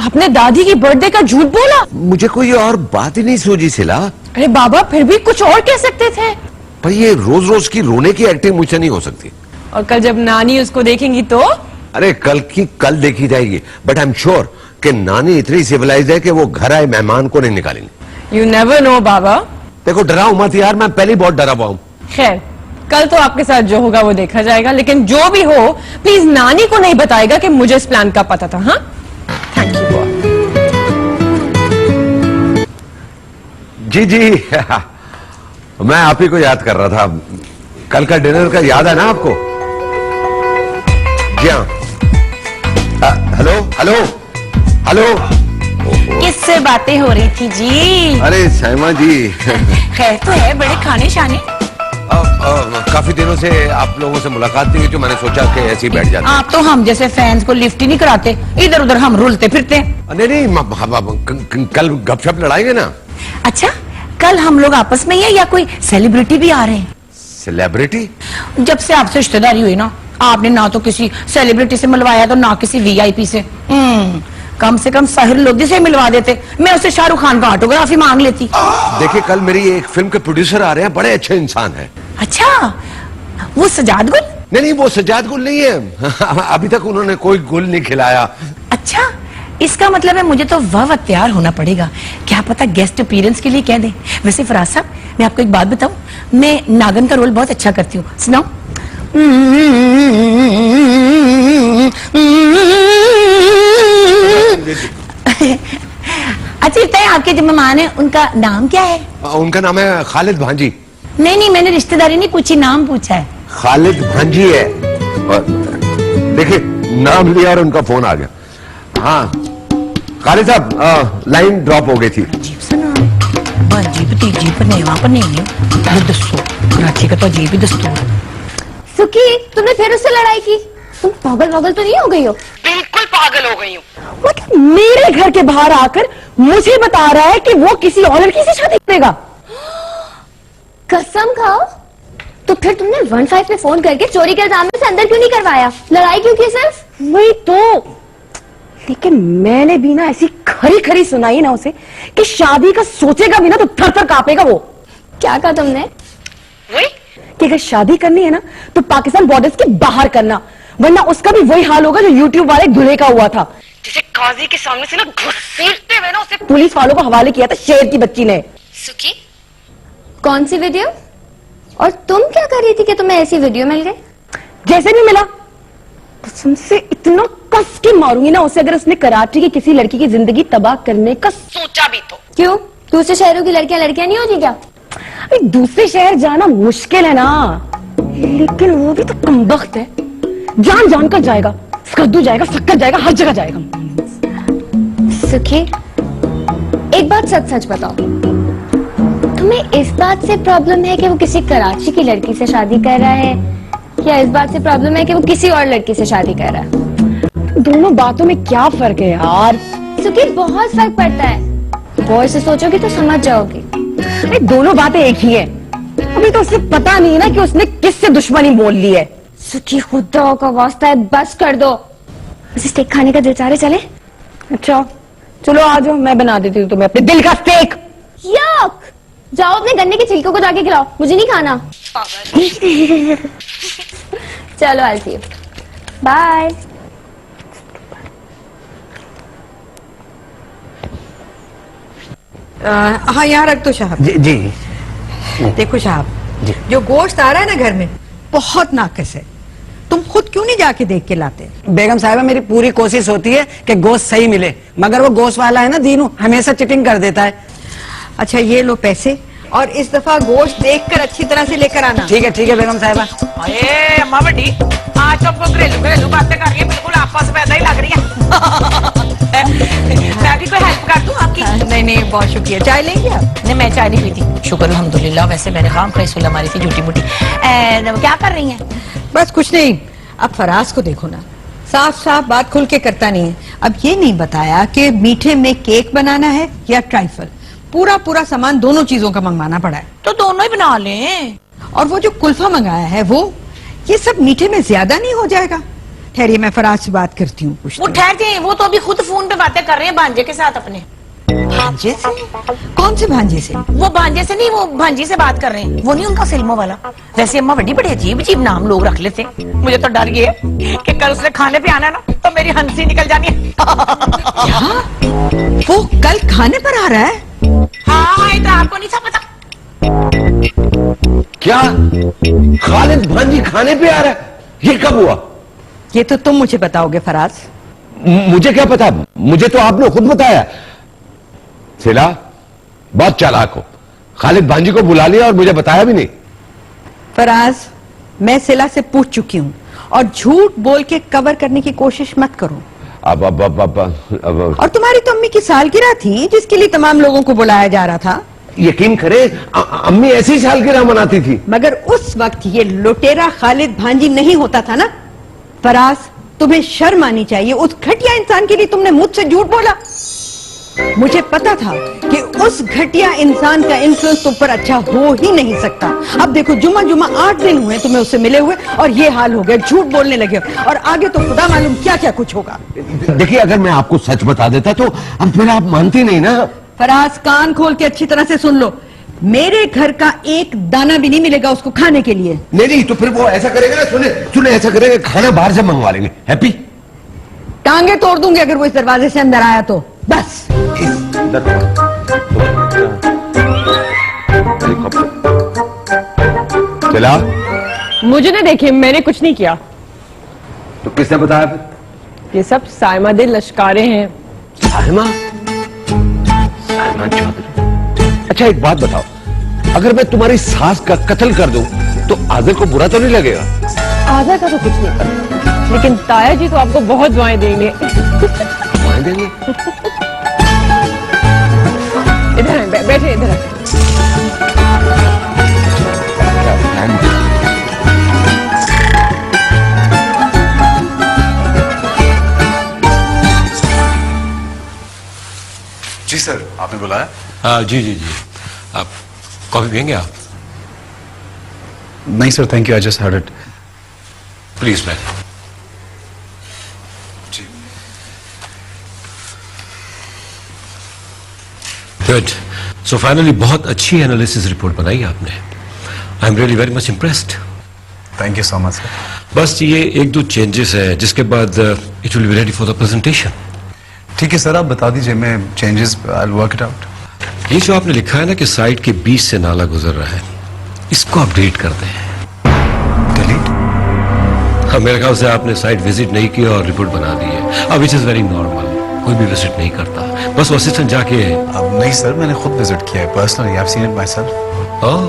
आपने दादी की बर्थडे का झूठ बोला? मुझे कोई और बात ही नहीं सूझी सिला। अरे बाबा, फिर भी कुछ और कह सकते थे। पर ये रोज रोज की रोने की एक्टिंग मुझसे नहीं हो सकती। और कल जब नानी उसको देखेंगी तो? अरे कल की कल देखी जाएगी, बट आई एम श्योर कि नानी इतनी सिविलाइज्ड है कि वो घर आए मेहमान को नहीं निकालेंगे। यू नेवर नो बाबा। देखो डराओ मत यार, मैं पहले बहुत डरा हुआ हूं। खैर, कल तो आपके साथ जो होगा वो देखा जाएगा, लेकिन जो भी हो प्लीज नानी को नहीं बताएगा कि मुझे इस प्लान का पता था। हाँ, थैंक यू। जी जी मैं आप ही को याद कर रहा था। कल का डिनर का याद है ना आपको? जी हाँ। Hello hello hello. किससे बातें हो रही थी जी? अरे साइमा जी खैर तो है, बड़े खाने शाने। काफी दिनों से आप लोगों से मुलाकात नहीं हुई, तो मैंने सोचा कि ऐसे ही बैठ जाते। आप तो हम जैसे फैंस को लिफ्ट ही नहीं कराते, इधर उधर हम रुलते फिरते। नहीं, कल गपशप लड़ाएंगे ना। अच्छा, कल हम लोग आपस में ही है या कोई सेलिब्रिटी भी आ रहे हैं? सेलिब्रिटी? जब से आपसे रिश्तेदारी हुई ना, आपने ना तो किसी सेलिब्रिटी से मिलवाया तो ना किसी वीआईपी से। कम से कम साहिर लोधी से मिलवा देते, मैं उससे शाहरुख खान का ऑटोग्राफ ही मांग लेती। देखिए कल मेरी एक फिल्म के प्रोड्यूसर आ रहे हैं, बड़े अच्छे इंसान हैं। अच्छा, वो सजाद गुल? नहीं, वो सजाद गुल नहीं है अभी तक उन्होंने कोई गुल नहीं खिलाया। अच्छा, इसका मतलब है मुझे तो वाह तैयार होना पड़ेगा। क्या पता गेस्ट अपीयरेंस के लिए कह दे। वैसे फराज साहब, मैं आपको एक बात बताऊं, मैं नागन का रोल बहुत अच्छा करती हूँ, सुनाओ। अच्छा, इतना आपके जो मेहमान है उनका नाम क्या है? उनका नाम है खालिद भांजी। नहीं, मैंने रिश्तेदारी नहीं पूछी, नाम पूछा है। खालिद भांजी है। और देखिए नाम लिया और उनका फोन आ गया। हाँ खालिद साहब, लाइन ड्रॉप हो गई थी। अजीब सा नाम, भांजी भतीजी पर नहीं, वहां पर नहीं है। दस्तूर कराची का तो अजीब ही दस्तूर। सुखी, तुमने फिर उससे लड़ाई की? तुम पागल तो नहीं हो गई हो? बिल्कुल पागल हो गई हूँ। मतलब मेरे घर के बाहर आकर मुझे बता रहा है कि वो किसी और लड़की से शादी करेगा। कसम खाओ। तो फिर तुमने 15 पे फोन करके चोरी के इल्जाम में से अंदर क्यों नहीं करवाया? लड़ाई क्यों की सिर्फ? वही तो। लेकिन मैंने भी ना ऐसी खरी खरी सुनाई ना उसे कि शादी का सोचेगा भी ना तो थर थर कांपेगा वो। क्या कहा तुमने? वही कि अगर शादी करनी है ना तो पाकिस्तान बॉर्डर्स के बाहर करना, वरना उसका भी वही हाल होगा जो यूट्यूब वाले दूल्हे का हुआ था, जिसे काजी के सामने से ना घसीटते हुए ना उसे पुलिस वालों को हवाले किया था शेर की बच्ची ने। सुखी, कौन सी वीडियो? और तुम क्या कर रही थी कि तुम्हें ऐसी वीडियो मिल गई? जैसे भी मिला तुमसे इतना कस के मारूंगी ना उसे, अगर उसने कराची की किसी लड़की की जिंदगी तबाह करने का सोचा भी तो। क्यों? दूसरे शहरों की लड़कियां नहीं होती क्या? अरे दूसरे शहर जाना मुश्किल है ना, लेकिन वो भी तो कमबख्त है, जान जान कर जाएगा, कद्दू जाएगा, शक्कर जाएगा, हर जगह जाएगा। सुखी, एक बात सच सच बताओ, तुम्हें इस बात से प्रॉब्लम है कि वो किसी कराची की लड़की से शादी कर रहा है, या इस बात से प्रॉब्लम है कि वो किसी और लड़की से शादी कर रहा है? दोनों बातों में क्या फर्क है यार? सुखी, बहुत फर्क पड़ता है। गौर से सोचोगी तो समझ जाओगी। अरे दोनों बातें एक ही है। अभी तो उसे पता नहीं ना कि उसने किससे दुश्मनी मोल ली है। सुखी, खुदा का वास्ता है, बस कर दो। उसे स्टेक खाने का दिल चाह रहे, चले? अच्छा चलो आ जाओ, मैं बना देती हूँ तुम्हें अपने दिल का स्टेक। यक! जाओ अपने गन्ने के छिलकों को जाके खिलाओ, मुझे नहीं खाना। चलो आई सी यू, बाय। हाँ यहाँ रख दो साहब। जी देखो साहब, जो गोश्त आ रहा है ना घर में बहुत नाकस है, तुम खुद क्यों नहीं जाके देख के लाते? बेगम साहिबा, मेरी पूरी कोशिश होती है कि गोश्त सही मिले, मगर वो गोश्त वाला है ना दीनू, हमेशा चिटिंग कर देता है। अच्छा ये लो पैसे, और इस दफा गोश्त देखकर अच्छी तरह से लेकर आना। ठीक है बेगम साहिबा। अरे अम्मा बड़ी, आज तो आपको घरेलू बातें कर रही है, बिल्कुल आपस में ऐसा ही लग रही है। मैं भी कोई हेल्प कर दूं आपकी? नहीं बहुत शुक्रिया। चाय लेंगे आप? नहीं, मैं चाय नहीं पीती, शुक्र अल्हम्दुलिल्लाह। वैसे मैंने काम सुलह मारी थी झूठी मूठी। क्या कर रही हैं? बस कुछ नहीं। अब फराज को देखो ना, साफ साफ बात खुल के करता नहीं है। अब ये नहीं बताया कि मीठे में केक बनाना है या ट्राइफल, पूरा सामान दोनों चीजों का मंगवाना पड़ा है। तो दोनों ही बना लें। और वो जो कुल्फा मंगाया है वो, ये सब मीठे में ज्यादा नहीं हो जाएगा? ठहरिए, मैं फराज से बात करती हूँ, पूछती वो हूँ। ठहर जाए, वो तो अभी खुद फोन पे बातें कर रहे हैं भांजे के साथ अपने। भांजे से? कौन से भांजे से? वो भांजे से नहीं, वो भांजी से बात कर रहे हैं। वो नहीं उनका फिल्मों वाला। वैसे अम्मा बड़ी बड़े अजीब अजीब नाम लोग रख लेते हैं। मुझे तो डर ये है कि कल उसने खाने पे आना ना तो मेरी हंसी निकल जानी है। क्या? वो कल खाने पर आ रहा है? हाँ, ये तो आपको नहीं था पता। क्या खालिद भांजी खाने पे आ रहा है? ये कब हुआ? ये तो तुम मुझे बताओगे फराज। मुझे क्या पता, मुझे तो आपने खुद बताया। सिला बहुत चालाक हो, खालिद भांजी को बुला लिया और मुझे बताया भी नहीं। फराज, मैं सिला से पूछ चुकी हूँ और झूठ बोल के कवर करने की कोशिश मत करो। अब और तुम्हारी तो अम्मी की सालगिरह थी जिसके लिए तमाम लोगों को बुलाया जा रहा था। यकीन करें, अम्मी ऐसी सालगिरह मनाती थी। मगर उस वक्त ये लुटेरा खालिद भांजी नहीं होता था ना। फराज, तुम्हें शर्म आनी चाहिए। उस घटिया इंसान के लिए तुमने मुझसे झूठ बोला। मुझे पता था कि उस घटिया इंसान का इन्फ्लुएंस तुम पर अच्छा हो ही नहीं सकता। अब देखो, जुम्मा 8 दिन हुए तुम्हें उससे मिले हुए और ये हाल हो गया, झूठ बोलने लगे हो। और आगे तो खुदा मालूम क्या क्या कुछ होगा। देखिए, अगर मैं आपको सच बता देता तो अब फिर आप मानती नहीं ना। फराज, कान खोल के अच्छी तरह से सुन लो। मेरे घर का एक दाना भी नहीं मिलेगा उसको खाने के लिए। नहीं, तो फिर वो ऐसा करेगा ना, सुने ऐसा करेगा, खाना बाहर से मंगवा लेंगे। हैप्पी? टांगे तोड़ दूंगी अगर वो इस दरवाजे से अंदर आया तो। बस चला? मुझे नहीं देखिए, मैंने कुछ नहीं किया। तो किसने बताया फिर? ये सब साइमा दे लश्कारे हैं। साइमा चौधरी। अच्छा, एक बात बताओ, अगर मैं तुम्हारी सास का कत्ल कर दूं तो आदिल को बुरा तो नहीं लगेगा? आधा का तो कुछ नहीं करता, लेकिन ताया जी तो आपको बहुत दुआएं देंगे। दुआएं देंगे? इधर आए, बैठे इधर आए। जी सर, आपने बुलाया? जी जी जी। आप कॉफी पियेंगे आप? नहीं sir, thank you, I just heard it. Please बैठ। जी। गुड। सो फाइनली बहुत अच्छी एनालिसिस रिपोर्ट बनाई आपने। I am really very much impressed. Thank you so much sir. बस ये 1-2 चेंजेस हैं जिसके बाद it will be ready for the presentation. ठीक है सर, आप बता दीजिए, मैं changes I will work it out. ये जो आपने लिखा है ना कि साइट के बीच से नाला गुजर रहा है, इसको अपडेट कर दें। डिलीट? हाँ, मेरे ख्याल से आपने साइट विजिट नहीं की और रिपोर्ट बना दी है। अब विच इज वेरी नॉर्मल, कोई भी विजिट नहीं करता, बस वो असिस्टेंट जाके। अब नहीं सर, मैंने खुद विजिट किया है personally, I have seen it myself. Oh,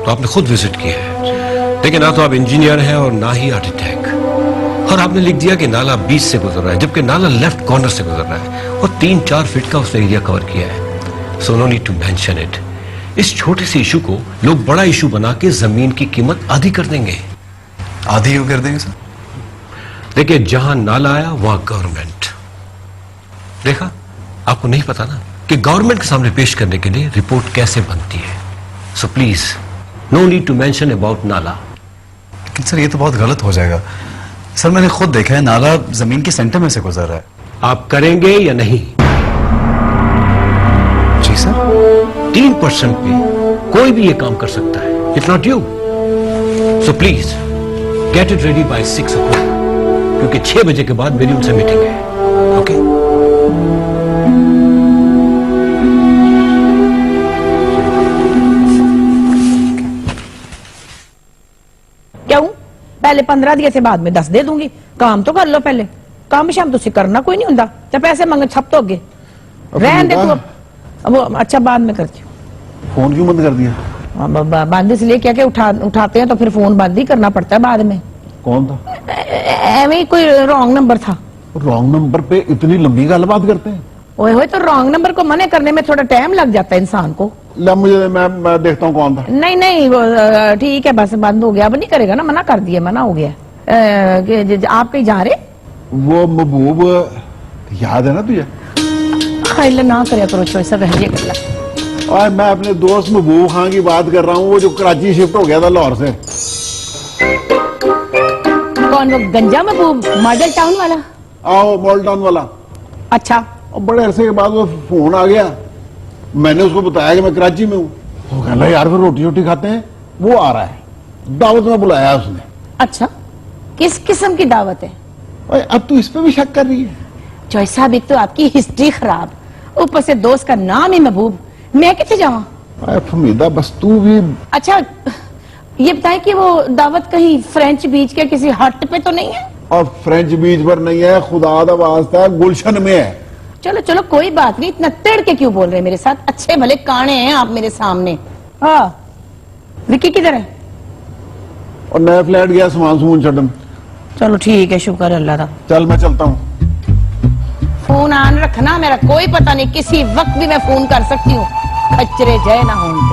तो आपने खुद विजिट किया है। लेकिन ना तो आप इंजीनियर हैं और ना ही आर्किटेक्ट। और आपने लिख दिया कि नाला बीच से गुजर रहा है, जबकि नाला लेफ्ट कॉर्नर से गुजर रहा है और 3-4 फीट का उसने एरिया कवर किया है। So no need to mention it. इस छोटे से इशू को लोग बड़ा इशू बना के जमीन की कीमत आधी कर देंगे। आधी क्यों कर देंगे सर? देखिए, जहां नाला आया वहां गवर्नमेंट। देखा, आपको नहीं पता ना कि गवर्नमेंट के सामने पेश करने के लिए रिपोर्ट कैसे बनती है। So please no need to mention about नाला। लेकिन सर, ये तो बहुत गलत हो जाएगा। सर, मैंने खुद देखा है, नाला जमीन के सेंटर में से गुजर रहा है। आप करेंगे या नहीं? जी सर। 3% पे कोई भी ये काम कर सकता है, if not you. So please get it ready bye 6 o'clock, क्योंकि 6 बजे के बाद मेरी उनसे मीटिंग है। ओके? क्यों? पहले 15 दिए थे, बाद में 10 दे दूंगी। काम तो कर लो पहले। काम शाम तुझे करना कोई नहीं होता, तो पैसे मंगे छप तो अगे रहन दे तू। अब वो अच्छा बाद में करती हूँ। फोन क्यों बंद कर दिया? बंद इसलिए क्या कि उठाते हैं तो फिर फोन बंद ही करना पड़ता है बाद में। कौन था? एवं ही कोई रॉन्ग नंबर था। रॉन्ग नंबर पे इतनी लंबी गलबात करते हैं? ओए होए, तो रॉन्ग नंबर को मने करने में थोड़ा टाइम लग जाता है इंसान को। ला मुझे, मैं देखता हूँ कौन था। नहीं वो ठीक है, बस बंद हो गया, अब नहीं करेगा ना, मना कर दिया, मना हो गया। आप कहीं जा रहे? वो महबूब याद है ना तुझे? खाइल ना करे करो, ऐसा रहिए कर ला। और मैं अपने दोस्त महबूब खान की बात कर रहा हूँ, वो जो कराची शिफ्ट हो गया था लाहौर से। कौन, वो गंजा महबूब मॉडल टाउन वाला? आओ मॉल टाउन वाला। अच्छा, और बड़े अरसे के बाद वो फोन आ गया, मैंने उसको बताया कि मैं कराची में हूँ। वो कहना यार फिर रोटी रोटी खाते हैं, वो आ रहा है, दावत में बुलाया उसने। अच्छा, किस किस्म की दावत है? ओए, अब तू इस पे भी शक कर रही है? जॉय साहब, एक तो आपकी हिस्ट्री खराब, ऊपर से दोस्त का नाम ही महबूब, मैं कितने जाऊं? अरे फमीदा बस तू भी। अच्छा, ये बताएं कि वो दावत कहीं फ्रेंच बीच के किसी हट पे तो नहीं है? और फ्रेंच बीच पर नहीं है, खुदा दा वास्ता गुलशन में है। चलो चलो कोई बात नहीं, इतना तिड़ के क्यों बोल रहे हैं मेरे साथ? अच्छे भले काने हैं आप मेरे सामने। हाँ, विक्की किधर है? और नया फ्लैट गया सामान सुमन छड़न। चलो ठीक है, शुक्र अल्लाह का। चल मैं चलता हूँ। फोन ऑन रखना, मेरा कोई पता नहीं, किसी वक्त भी मैं फोन कर सकती हूँ, खच्चरे जय ना हो।